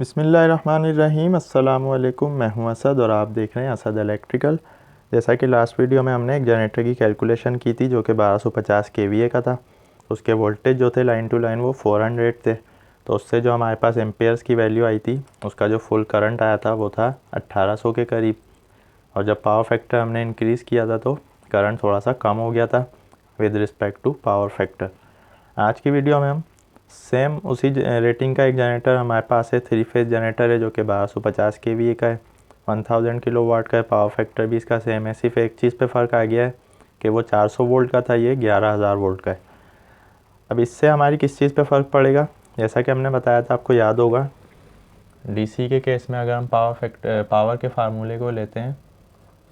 बिस्मिल्लाहिर्रहमानिर्रहीम। अस्सलामुअलैकुम। मैं हूं असद और आप देख रहे हैं असद इलेक्ट्रिकल। जैसा कि लास्ट वीडियो में हमने एक जनरेटर की कैलकुलेशन की थी जो कि 1250 केवीए का था। उसके वोल्टेज जो थे लाइन टू लाइन वो 400 थे। तो उससे जो हमारे पास एम्पेयर्स की वैल्यू आई थी, उसका जो फुल करंट आया था वो था 1800 के करीब। और जब पावर फैक्टर हमने इंक्रीज़ किया था तो करंट थोड़ा सा कम हो गया था with respect to power factor. आज की वीडियो में हम सेम उसी रेटिंग का एक जनरेटर हमारे पास है, 3 फेज जनरेटर है जो कि 1250 केवीए का है, 1000 किलोवाट का है। पावर फैक्टर भी इसका सेम है, सिर्फ एक चीज़ पे फ़र्क आ गया है कि वो 400 वोल्ट का था, ये 11000 वोल्ट का है। अब इससे हमारी किस चीज़ पे फ़र्क पड़ेगा, जैसा कि हमने बताया था, आपको याद होगा डीसी के केस में अगर हम पावर के फार्मूले को लेते हैं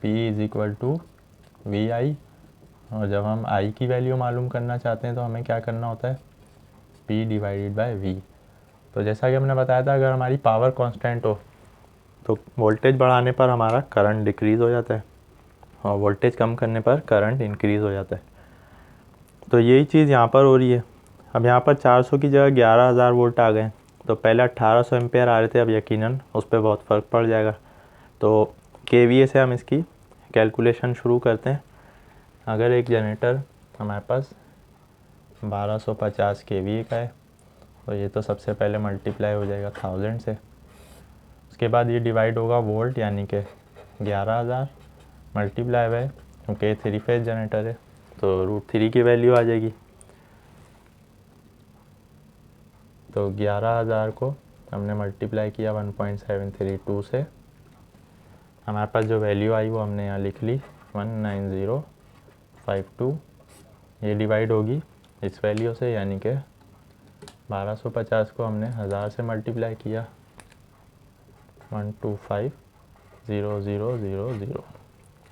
P is equal to V I, और जब हम आई की वैल्यू मालूम करना चाहते हैं तो हमें क्या करना होता है, P डिवाइडेड बाय V। तो जैसा कि हमने बताया था, अगर हमारी पावर कांस्टेंट हो तो वोल्टेज बढ़ाने पर हमारा करंट डिक्रीज़ हो जाता है और वोल्टेज कम करने पर करंट इंक्रीज़ हो जाता है। तो यही चीज़ यहाँ पर हो रही है। अब यहाँ पर 400 की जगह 11000 वोल्ट आ गए, तो पहले 1800 एम्पेयर आ रहे थे, अब यकीनन उस पर बहुत फ़र्क पड़ जाएगा। तो केवीए से हम इसकी कैलकुलेशन शुरू करते हैं। अगर एक जनरेटर हमारे पास 1250 केवीए का है तो ये तो सबसे पहले मल्टीप्लाई हो जाएगा 1000 से। उसके बाद ये डिवाइड होगा वोल्ट, यानी कि 11000 मल्टीप्लाई बाय, क्योंकि 3 फेज जनरेटर है तो √3 की वैल्यू आ जाएगी। तो 11000 को हमने मल्टीप्लाई किया 1.732 से, हमारे पास जो वैल्यू आई वो हमने यहाँ लिख ली 19052। ये डिवाइड होगी इस वैल्यू से, यानी कि 1250 को हमने 1000 से मल्टीप्लाई किया 1250000।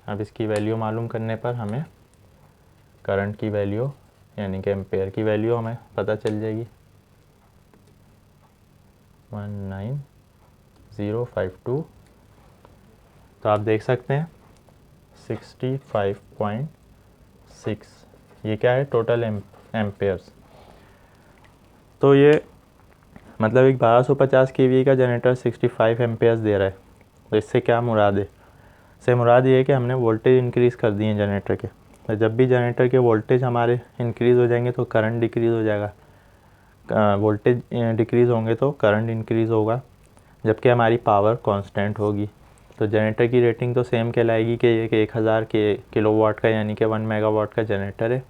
अब इसकी वैल्यू मालूम करने पर हमें करंट की वैल्यू यानी कि एम्पेयर की वैल्यू हमें पता चल जाएगी 19052। तो आप देख सकते हैं 65.6, ये क्या है, टोटल एम्पेयर्स। तो ये मतलब एक 1250 केवीए का जनरेटर 65 एम्पेयर्स दे रहा है। तो इससे क्या मुराद है, इससे मुराद ये है कि हमने वोल्टेज इंक्रीज़ कर दिए जनरेटर के। तो जब भी जनरेटर के वोल्टेज हमारे इंक्रीज़ हो जाएंगे तो करंट डिक्रीज़ हो जाएगा, वोल्टेज डिक्रीज़ होंगे तो करंट इंक्रीज़ होगा, जबकि हमारी पावर कांस्टेंट होगी। तो जनरेटर की रेटिंग तो सेम कहलाएगी कि ये कि 1000 किलोवाट का यानी कि 1 मेगावाट का जनरेटर है,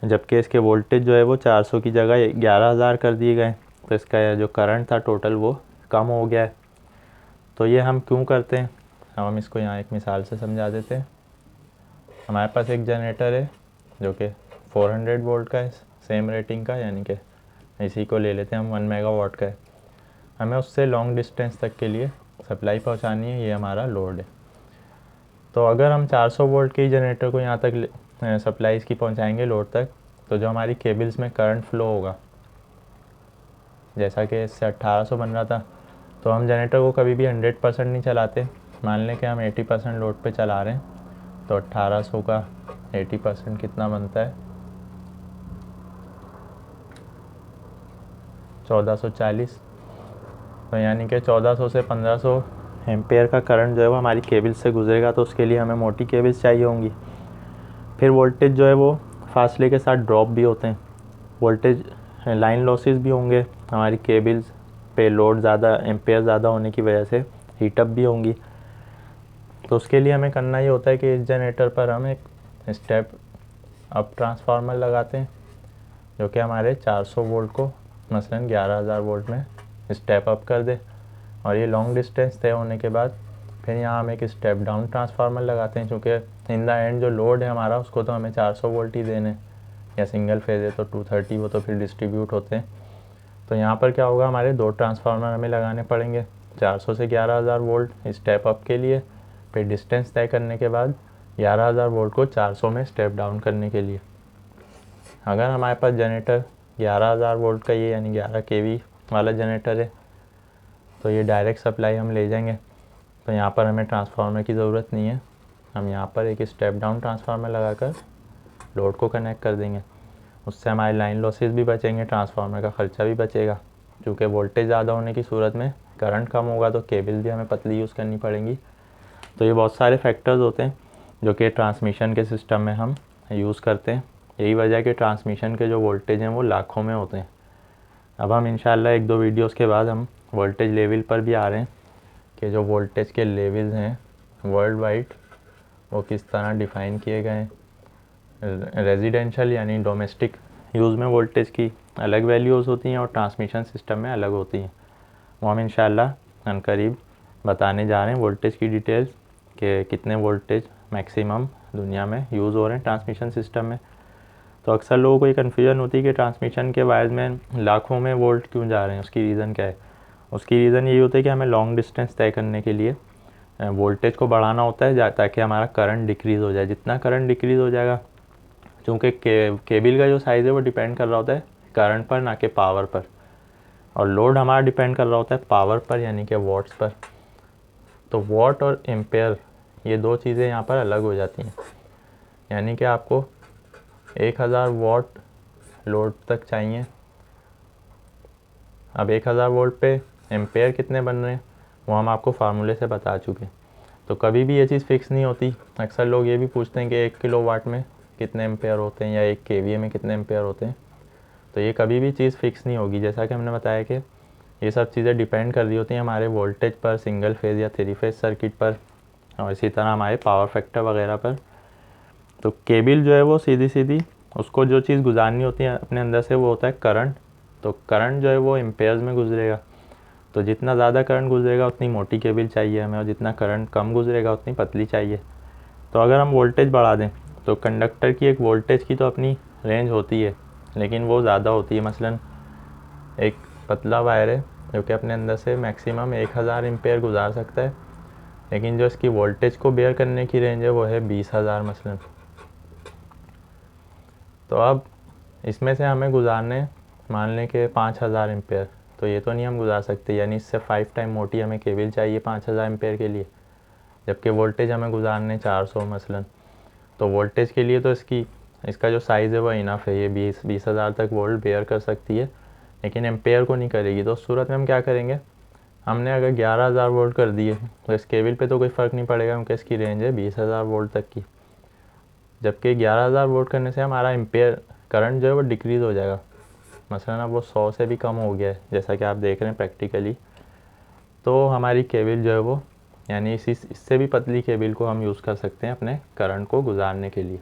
जबकि इसके वोल्टेज जो है वो 400 की जगह 11000 कर दिए गए। तो इसका जो करंट था टोटल वो कम हो गया है। तो ये हम क्यों करते हैं, हम इसको यहाँ एक मिसाल से समझा देते हैं। हमारे पास एक जनरेटर है जो कि 400 वोल्ट का है, सेम रेटिंग का, यानी कि इसी को ले लेते हैं हम, 1 मेगावाट का है। हमें उससे लॉन्ग डिस्टेंस तक के लिए सप्लाई पहुंचानी है, ये हमारा लोड है। तो अगर हम 400 वोल्ट के जनरेटर को यहाँ तक सप्लाई इसकी पहुंचाएंगे लोड तक, तो जो हमारी केबल्स में करंट फ्लो होगा, जैसा कि इससे 1800 बन रहा था, तो हम जनरेटर को कभी भी 100% नहीं चलाते। मान लें कि हम 80% लोड पे चला रहे हैं, तो 1800 का 80% कितना बनता है, 1440। तो यानी कि 1400 से 1500 एम्पेयर का करंट जो है वो हमारी केबल्स से गुजरेगा, तो उसके लिए हमें मोटी केबल्स चाहिए होंगी। फिर वोल्टेज जो है वो फासले के साथ ड्रॉप भी होते हैं, वोल्टेज लाइन लॉसेस भी होंगे, हमारी केबल्स पे लोड ज़्यादा, एम्पेयर ज़्यादा होने की वजह से हीटअप भी होंगी। तो उसके लिए हमें करना ये होता है कि इस जनरेटर पर हम एक स्टेप अप ट्रांसफार्मर लगाते हैं जो कि हमारे 400 वोल्ट को मसलन 11000 वोल्ट में स्टेप अप कर दे। और ये लॉन्ग डिस्टेंस तय होने के बाद फिर यहाँ हम एक स्टेप डाउन ट्रांसफार्मर लगाते हैं, क्योंकि इन द एंड जो लोड है हमारा उसको तो हमें 400 वोल्ट ही देने, या सिंगल फेज है तो 230, वो तो फिर डिस्ट्रीब्यूट होते हैं। तो यहाँ पर क्या होगा, हमारे 2 ट्रांसफार्मर हमें लगाने पड़ेंगे, 400 से 11000 वोल्ट स्टेप अप के लिए, फिर डिस्टेंस तय करने के बाद 11000 वोल्ट को 400 में स्टेप डाउन करने के लिए। अगर हमारे पास जनरेटर 11000 वोल्ट का ये यानी 11 केवी वाला जनरेटर है, तो ये डायरेक्ट सप्लाई हम ले जाएंगे। तो यहाँ पर हमें ट्रांसफार्मर की ज़रूरत नहीं है, हम यहाँ पर एक स्टेप डाउन ट्रांसफार्मर लगाकर लोड को कनेक्ट कर देंगे। उससे हमारे लाइन लॉसेस भी बचेंगे, ट्रांसफार्मर का ख़र्चा भी बचेगा। क्योंकि वोल्टेज ज़्यादा होने की सूरत में करंट कम होगा तो केबल भी हमें पतली यूज़ करनी पड़ेंगी। तो ये बहुत सारे फैक्टर्स होते हैं जो कि ट्रांसमिशन के सिस्टम में हम यूज़ करते हैं। यही वजह है कि ट्रांसमिशन के जो वोल्टेज हैं वो लाखों में होते हैं। अब हम इंशाल्लाह 1-2 वीडियोस के बाद हम वोल्टेज लेवल पर भी आ रहे हैं कि जो वोल्टेज के लेवल्स हैं वर्ल्ड वाइड वो किस तरह डिफ़ाइन किए गए हैं। रेजिडेंशियल यानी डोमेस्टिक यूज़ में वोल्टेज की अलग वैल्यूज़ होती हैं और ट्रांसमिशन सिस्टम में अलग होती हैं। वो हम इंशाल्लाह अनकरीब बताने जा रहे हैं वोल्टेज की डिटेल्स कि कितने वोल्टेज मैक्सिमम दुनिया में यूज़ हो रहे हैं ट्रांसमिशन सिस्टम में। तो अक्सर लोगों को ये कन्फ्यूजन होती है कि ट्रांसमिशन के वायर्स में लाखों में वोल्ट क्यों जा रहे हैं, उसकी रीज़न क्या है। उसकी रीज़न यही होता है कि हमें लॉन्ग डिस्टेंस तय करने के लिए वोल्टेज को बढ़ाना होता है ताकि हमारा करंट डिक्रीज़ हो जाए। जितना करंट डिक्रीज़ हो जाएगा, चूँकि केबल का जो साइज़ है वो डिपेंड कर रहा होता है करंट पर, ना कि पावर पर, और लोड हमारा डिपेंड कर रहा होता है पावर पर यानी कि वॉट्स पर। तो वॉट और एम्पेयर ये दो चीज़ें यहाँ पर अलग हो जाती हैं। यानी कि आपको 1000 वॉट लोड तक चाहिए। अब 1000 वोल्ट पे एम्पेयर कितने बन रहे हैं वो हम आपको फार्मूले से बता चुके। तो कभी भी ये चीज़ फिक्स नहीं होती। अक्सर लोग ये भी पूछते हैं कि 1 किलोवाट में कितने एम्पेयर होते हैं या 1 केवीए में कितने एम्पेयर होते हैं। तो ये कभी भी चीज़ फिक्स नहीं होगी। जैसा कि हमने बताया कि ये सब चीज़ें डिपेंड कर रही होती हैं हमारे वोल्टेज पर, सिंगल फेज़ या 3 फेज़ सर्किट पर, और इसी तरह हमारे पावर फैक्टर वगैरह पर। तो केबल जो है वो सीधी सीधी उसको जो चीज़ गुजारनी होती है अपने अंदर से वो होता है करंट। तो करंट जो है वो एम्पेयर्स में गुजरेगा। तो जितना ज़्यादा करंट गुजरेगा उतनी मोटी केबल चाहिए हमें, और जितना करंट कम गुजरेगा उतनी पतली चाहिए। तो अगर हम वोल्टेज बढ़ा दें तो कंडक्टर की एक वोल्टेज की तो अपनी रेंज होती है, लेकिन वो ज़्यादा होती है। मसलन एक पतला वायर है जो कि अपने अंदर से मैक्सिमम 1000 एम्पेयर गुजार सकता है, लेकिन जो इसकी वोल्टेज को बेयर करने की रेंज है वो है 20,000 मसलन। तो अब इसमें से हमें गुजारने मान लें कि 5000 एम्पेयर, तो ये तो नहीं हम गुजार सकते, यानी इससे 5 टाइम मोटी हमें केबल चाहिए 5000 एम्पेयर के लिए, जबकि वोल्टेज हमें गुजारने 400 मसलन। तो वोल्टेज के लिए तो इसका जो साइज़ है वो इनफ है, ये 20,000 तक वोल्ट बेयर कर सकती है, लेकिन एम्पेयर को नहीं करेगी। तो उस सूरत में हम क्या करेंगे, हमने अगर 11,000 वोल्ट कर दिए तो इस केबल पे तो कोई फ़र्क नहीं पड़ेगा क्योंकि इसकी रेंज है 20,000 वोल्ट तक की। जबकि 11,000 वोल्ट करने से हमारा एम्पेयर करंट जो है वो डिक्रीज़ हो जाएगा। मसलन अब वो 100 से भी कम हो गया है जैसा कि आप देख रहे हैं प्रैक्टिकली। तो हमारी केबल जो है वो यानी इससे भी पतली केबल को हम यूज़ कर सकते हैं अपने करंट को गुजारने के लिए।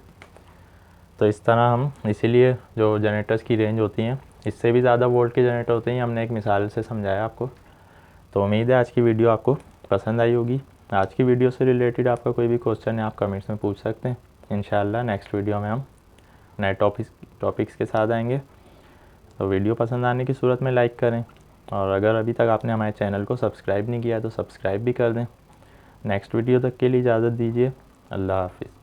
तो इस तरह हम इसीलिए जो जनरेटर्स की रेंज होती हैं इससे भी ज़्यादा वोल्ट के जनरेटर होते हैं, हमने एक मिसाल से समझाया आपको। तो उम्मीद है आज की वीडियो आपको पसंद आई होगी। आज की वीडियो से रिलेटेड आपका कोई भी क्वेश्चन है आप कमेंट्स में पूछ सकते हैं। इंशाल्लाह नेक्स्ट वीडियो में हम नए टॉपिक्स के साथ आएंगे। तो वीडियो पसंद आने की सूरत में लाइक करें, और अगर अभी तक आपने हमारे चैनल को सब्सक्राइब नहीं किया तो सब्सक्राइब भी कर दें। नेक्स्ट वीडियो तक के लिए इजाज़त दीजिए। अल्लाह हाफिज़।